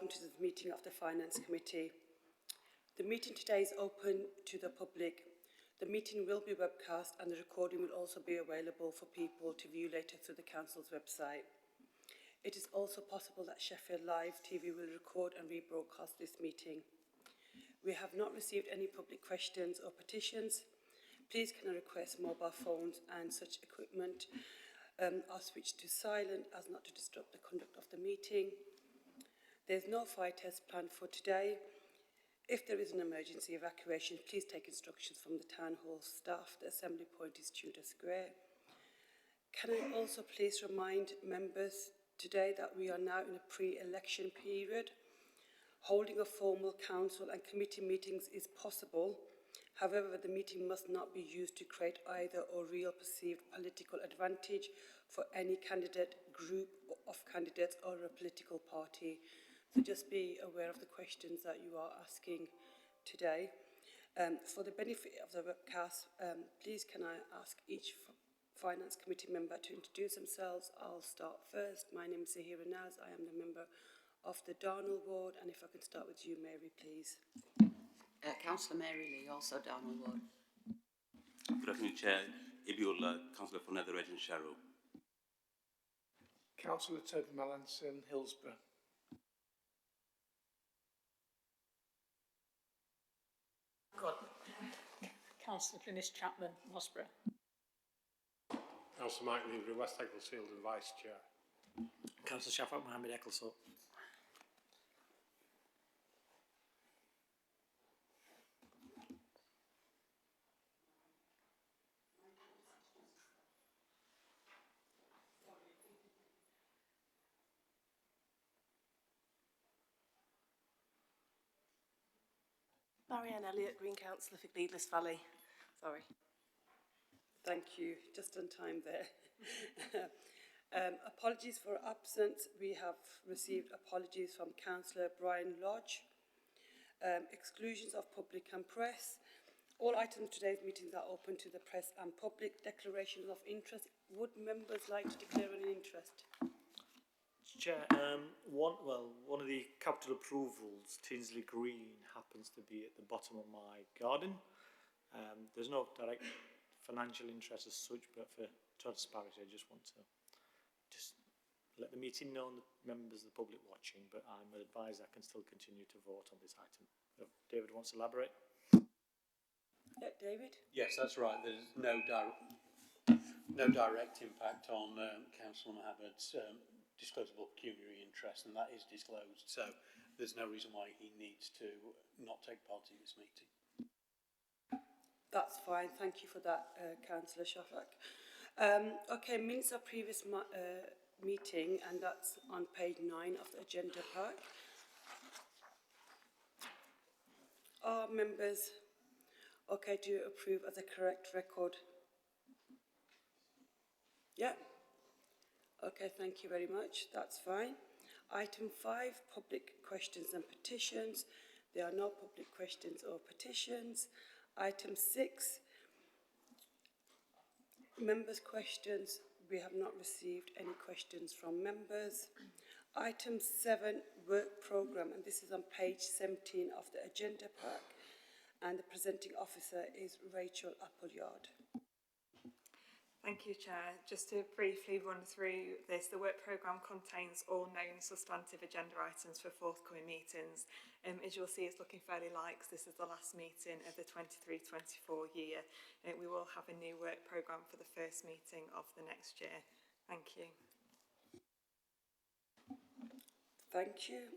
welcome to this meeting of the Finance Committee. The meeting today is open to the public. The meeting will be webcast and the recording will also be available for people to view later through the Council's website. It is also possible that Sheffield Live TV will record and rebroadcast this meeting. We have not received any public questions or petitions. Please can I request mobile phones and such equipment are switched to silent as not to disrupt the conduct of the meeting. There's no fire test planned for today. If there is an emergency evacuation, please take instructions from the Town Hall staff. The assembly point is Tudor Square. Can I also please remind members today that we are now in a pre-election period. Holding a formal council and committee meetings is possible. However, the meeting must not be used to create either or real perceived political advantage for any candidate, group of candidates or a political party. So just be aware of the questions that you are asking today. For the benefit of the webcast, please can I ask each Finance Committee member to introduce themselves. I'll start first. My name is Zahira Naz. I am the member of the Darnell Ward, and if I can start with you, Mary, please. Councillor Mary Lee, also Darnell Ward. Good afternoon, Chair. Ibby, Ullah, Councillor for Nether Edge and Sharrow. Councillor Ted Mallinson, Hillsborough. Councillor Glynis, Chapman, Mossborough. Councillor Mike Levery, West Ecclesfield and Vice Chair. Councillor Shaffaq, Mohammed, Ecclesfield. Marieanne, Elliot, Green Councillor for Glynis Valley. Sorry. Thank you. Just on time there. Apologies for absence. We have received apologies from Councillor Bryan Lodge. Exclusions of public and press. All items of today's meetings are open to the press and public. Declarations of interest. Would members like to declare an interest? Chair, one of the capital approvals, Tinsley Green, happens to be at the bottom of my garden. There's no direct financial interest as such, but for transparency, I just want to let the meeting know and the members of the public watching, but I'm advised I can still continue to vote on this item. If David wants to elaborate. Yeah, David? Yes, that's right. There's no direct impact on Councillor Mohammed's disclosable pecuniary interest, and that is disclosed, so there's no reason why he needs to not take part in this meeting. That's fine. Thank you for that, Councillor Shaffaq. Okay, minutes of previous meeting, and that's on page 9 of the agenda pack. Are members okay to approve as a correct record? Yeah. Okay, thank you very much. That's fine. Item 5, public questions and petitions. There are no public questions or petitions. Item 6, members' questions. We have not received any questions from members. Item 7, work programme, and this is on page 17 of the agenda pack. And the presenting officer is Rachel Appleyard. Thank you, Chair. Just to briefly run through this, the work programme contains all known substantive agenda items for forthcoming meetings. As you'll see, it's looking fairly like this is the last meeting of the 23-24 year. We will have a new work programme for the first meeting of the next year. Thank you. Thank you.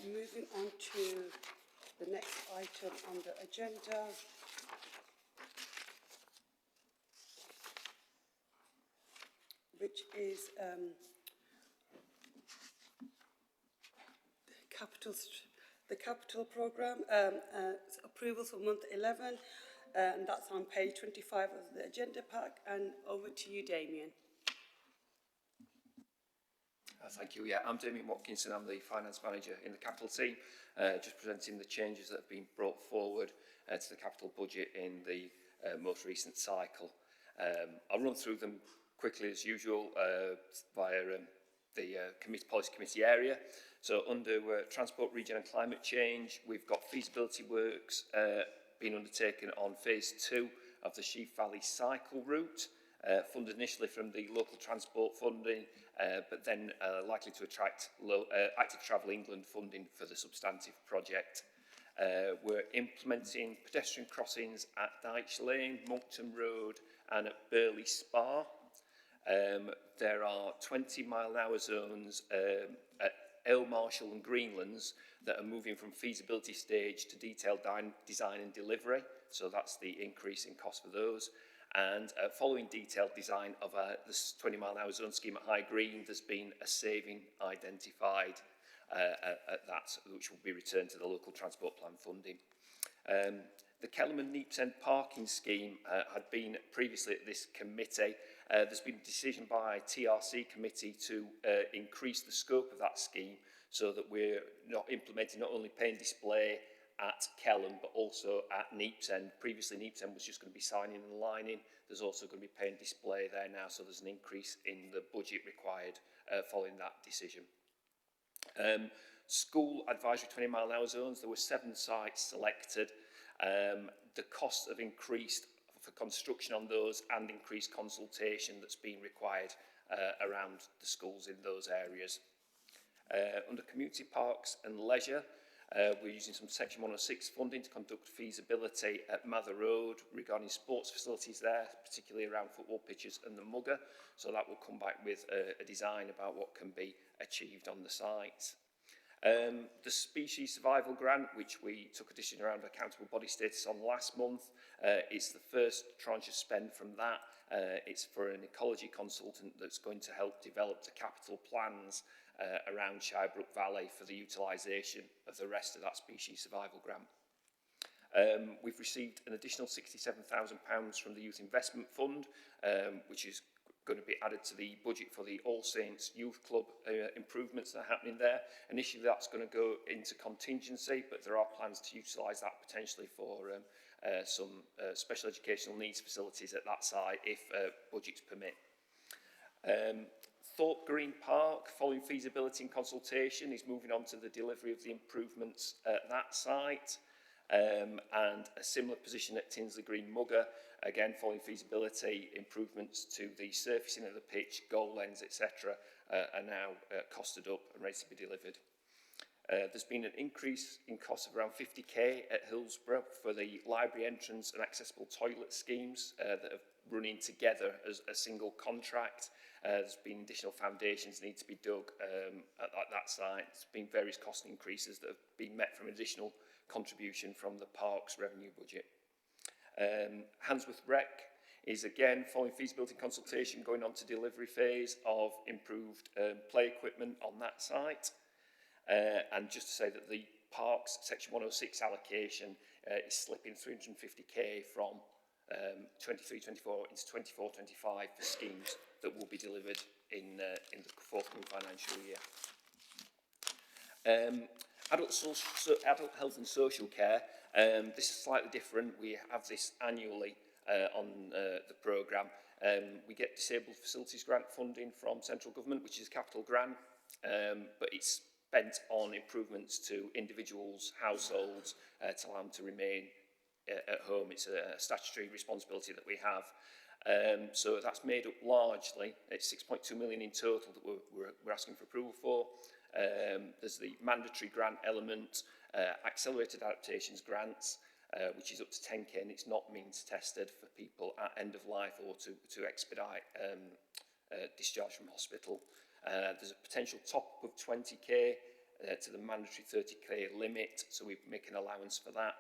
Moving on to the next item on the agenda. Which is the capital programme, approval for month 11, and that's on page 25 of the agenda pack. And over to you, Damien. Thank you. Yeah, I'm Damien Watkinson. I'm the finance manager in the capital team, just presenting the changes that have been brought forward to the capital budget in the most recent cycle. I'll run through them quickly as usual via the policy committee area. So under Transport, Region and Climate Change, we've got feasibility works being undertaken on phase 2 of the Sheaf Valley cycle route, funded initially from the local transport funding, but then likely to attract Active Travel England funding for the substantive project. We're implementing pedestrian crossings at Dyche Lane, Monkton Road and at Burley Spa. There are 20-mile-an-hour zones at Ale Marshall and Greenlands that are moving from feasibility stage to detailed design and delivery. So that's the increase in cost for those. And following detailed design of this 20-mile-an-hour zone scheme at High Green, there's been a saving identified at that, which will be returned to the local transport plan funding. The Kellam and Neepsend parking scheme had been previously at this committee. There's been a decision by TRC committee to increase the scope of that scheme so that we're not implementing not only pay and display at Kellam but also at Neepsend. Previously Neepsend was just going to be signing and lining. There's also going to be pay and display there now, so there's an increase in the budget required following that decision. School advisory 20-mile-an-hour zones, there were 7 sites selected. The costs have increased for construction on those and increased consultation that's been required around the schools in those areas. Under community parks and leisure, we're using some Section 106 funding to conduct feasibility at Mather Road regarding sports facilities there, particularly around football pitches and the Mugger. So that will come back with a design about what can be achieved on the site. The Species Survival Grant, which we took a decision around accountable body status on last month, it's the first tranche of spend from that. It's for an ecology consultant that's going to help develop the capital plans around Shirebrook Valley for the utilisation of the rest of that Species Survival Grant. We've received an additional £67,000 from the Youth Investment Fund, which is going to be added to the budget for the All Saints Youth Club improvements that are happening there. Initially that's going to go into contingency, but there are plans to utilise that potentially for some special educational needs facilities at that site if budgets permit. Thorpe Green Park, following feasibility and consultation, is moving on to the delivery of the improvements at that site. And a similar position at Tinsley Green Mugger, again following feasibility, improvements to the surfacing of the pitch, goal lens, etc. Are now costed up and ready to be delivered. There's been an increase in cost of around 50k at Hillsborough for the library entrance and accessible toilet schemes that have run in together as a single contract. There's been additional foundations need to be dug at that site. There's been various cost increases that have been met from additional contribution from the parks revenue budget. Handsworth Rec is again following feasibility consultation going on to delivery phase of improved play equipment on that site. And just to say that the parks section 106 allocation is slipping 350k from 23-24 into 24-25 for schemes that will be delivered in the forthcoming financial year. Adult health and social care, this is slightly different. We have this annually on the programme. We get disabled facilities grant funding from central government, which is a capital grant, but it's spent on improvements to individuals' households to allow them to remain at home. It's a statutory responsibility that we have. So that's made up largely, it's 6.2 million in total that we're asking for approval for. There's the mandatory grant element, accelerated adaptations grants, which is up to 10k, and it's not means tested for people at end of life or to expedite discharge from hospital. There's a potential top of 20k to the mandatory 30k limit, so we make an allowance for that.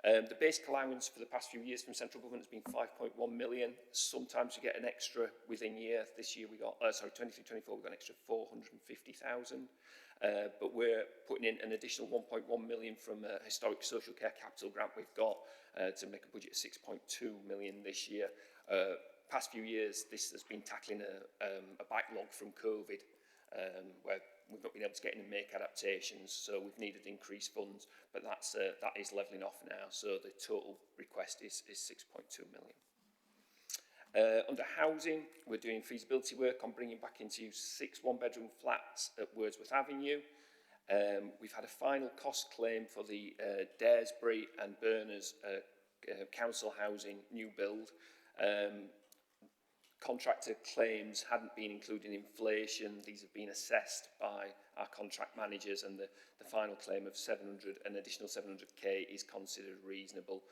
The basic allowance for the past few years from central government has been 5.1 million. Sometimes we get an extra within year. This year we got, 23-24, we got an extra 450,000. But we're putting in an additional 1.1 million from a historic social care capital grant we've got to make a budget of 6.2 million this year. Past few years, this has been tackling a backlog from COVID, where we've not been able to get in and make adaptations, so we've needed increased funds, but that is levelling off now, so the total request is 6.2 million. Under housing, we're doing feasibility work on bringing back into use 6 one-bedroom flats at Wordsworth Avenue. We've had a final cost claim for the Daresbury and Berners council housing new build. Contractor claims hadn't been included in inflation. These have been assessed by our contract managers, and the final claim of 700, an additional 700k is considered reasonable.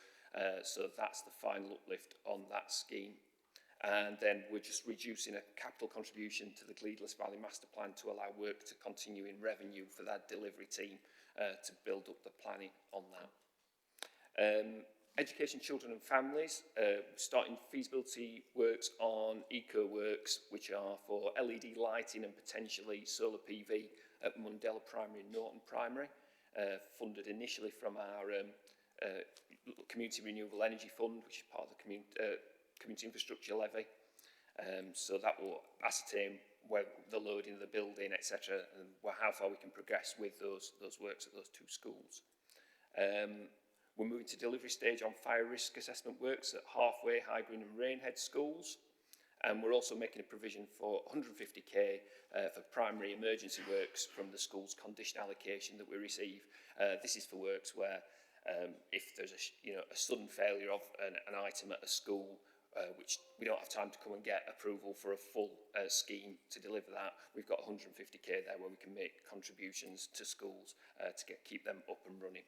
So that's the final uplift on that scheme. And then we're just reducing a capital contribution to the Glynis Valley Master Plan to allow work to continue in revenue for that delivery team to build up the planning on that. Education, children and families, starting feasibility works on eco works, which are for LED lighting and potentially solar PV at Mundella Primary and Norton Primary, funded initially from our Community Renewable Energy Fund, which is part of the Community Infrastructure Levy. So that will ascertain where the loading of the building, etc., and how far we can progress with those works at those two schools. We're moving to delivery stage on fire risk assessment works at Halfway, Highgreen and Rainhead schools. And we're also making a provision for 150k for primary emergency works from the school's condition allocation that we receive. This is for works where if there's a sudden failure of an item at a school, which we don't have time to come and get approval for a full scheme to deliver that, we've got 150k there where we can make contributions to schools to keep them up and running.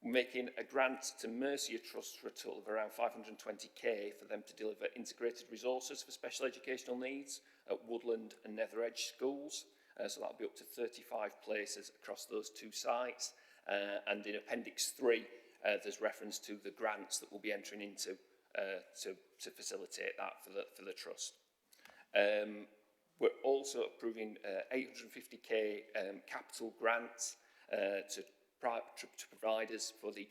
We're making a grant to Mercia Trust for a total of around 520k for them to deliver integrated resources for special educational needs at Woodland and Nether Edge schools. So that'll be up to 35 places across those two sites. And in Appendix 3, there's reference to the grants that we'll be entering into to facilitate that for the trust. We're also approving 850k capital grants to providers for the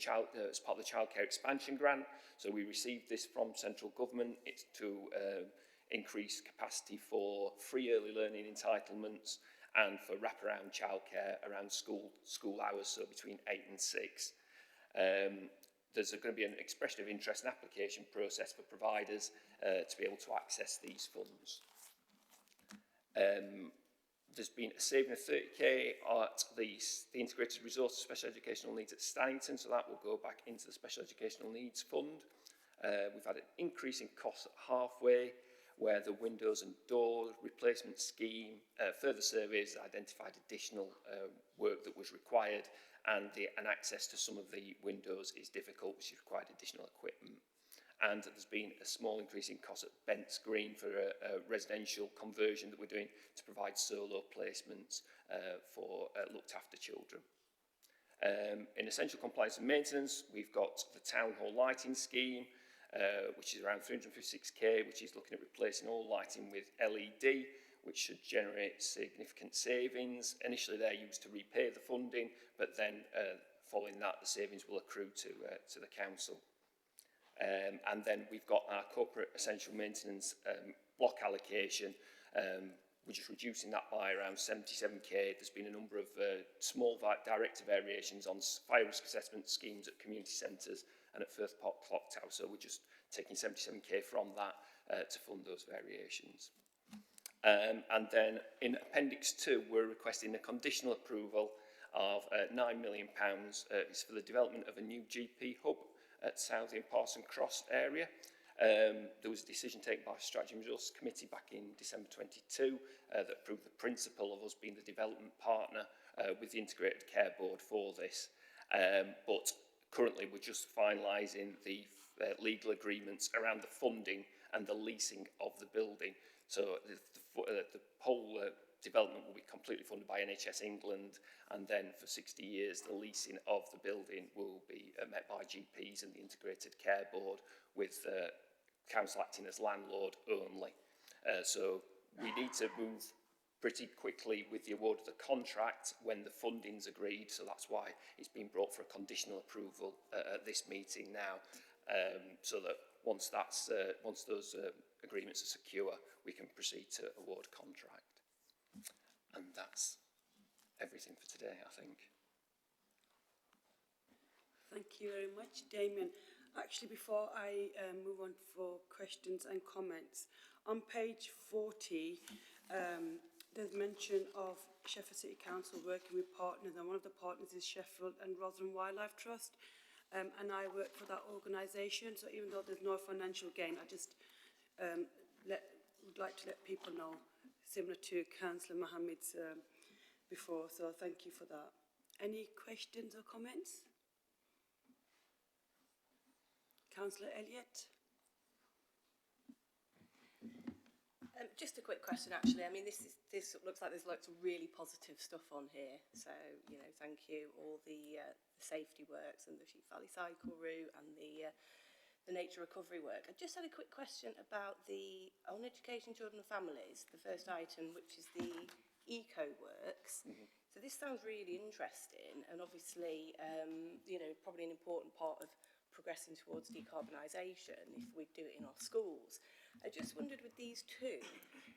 as part of the childcare expansion grant. So we received this from central government. It's to increase capacity for free early learning entitlements and for wraparound childcare around school hours, so between 8 and 6. There's going to be an expression of interest and application process for providers to be able to access these funds. There's been a saving of 30k at the Integrated Resource Special Educational Needs at Stannington, so that will go back into the Special Educational Needs Fund. We've had an increase in costs at Halfway, where the windows and door replacement scheme, further surveys identified additional work that was required, and access to some of the windows is difficult, which required additional equipment. And there's been a small increase in cost at Bents Green for a residential conversion that we're doing to provide solo placements for looked after children. In essential compliance and maintenance, we've got the town hall lighting scheme, which is around 356k, which is looking at replacing all lighting with LED, which should generate significant savings. Initially, they're used to repay the funding, but then following that, the savings will accrue to the council. And then we've got our corporate essential maintenance block allocation. We're just reducing that by around 77k. There's been a number of small director variations on fire risk assessment schemes at community centres and at Firth Park Clock Tower. So we're just taking 77k from that to fund those variations. And then in Appendix 2, we're requesting a conditional approval of £9 million. It's for the development of a new GP hub at Southie and Parson Cross area. There was a decision taken by the Strategy and Resources Committee back in December 22 that approved the principle of us being the development partner with the Integrated Care Board for this. But currently we're just finalising the legal agreements around the funding and the leasing of the building. So the whole development will be completely funded by NHS England, and then for 60 years the leasing of the building will be met by GPs and the Integrated Care Board, with council acting as landlord only. So we need to move pretty quickly with the award of the contract when the funding's agreed, so that's why it's been brought for a conditional approval at this meeting now, so that once those agreements are secure, we can proceed to award contract. And that's everything for today, I think. Thank you very much, Damien. Actually, before I move on for questions and comments, on page 40, there's mention of Sheffield City Council working with partners, and one of the partners is Sheffield and Rotherham Wildlife Trust, and I work for that organisation. So even though there's no financial gain, I just would like to let people know, similar to Councillor Mohammed's before. So thank you for that. Any questions or comments? Councillor Elliot. Just a quick question, actually. I mean, this looks like there's lots of really positive stuff on here. So, you know, thank you. All the safety works and the Sheep Valley cycle route and the nature recovery work. I just had a quick question about the on education, children and families, the first item, which is the eco works. So this sounds really interesting, and obviously, you know, probably an important part of progressing towards decarbonisation if we do it in our schools. I just wondered with these two,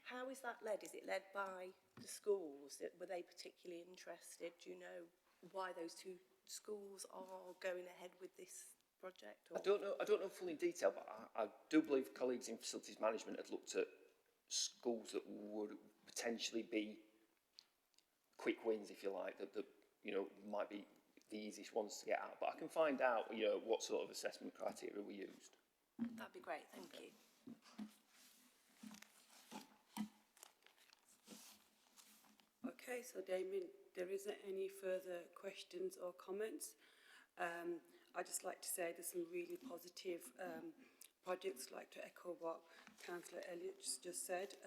how is that led? Is it led by the schools? Were they particularly interested? Do you know why those two schools are going ahead with this project? Or? I don't know fully in detail, but I do believe colleagues in facilities management had looked at schools that would potentially be quick wins, if you like, that you know, might be the easiest ones to get out. But I can find out, you know, what sort of assessment criteria we used. That'd be great, thank you. Okay, so Damien, there isn't any further questions or comments. I'd just like to say there's some really positive projects. I'd like to echo what Councillor Elliot just said,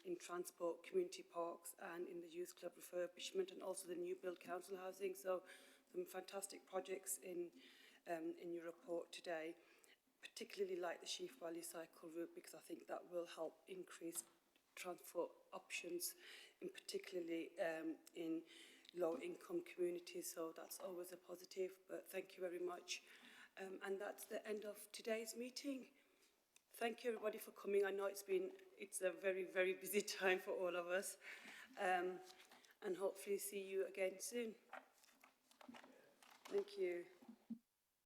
in transport, community parks and in the youth club refurbishment, and also the new build council housing. So some fantastic projects in your report today, particularly like the Sheaf Valley cycle route, because I think that will help increase transport options, in particularly in low-income communities. So that's always a positive. But thank you very much, and that's the end of today's meeting. Thank you everybody for coming. I know it's a very, very busy time for all of us, and hopefully see you again soon. Thank you.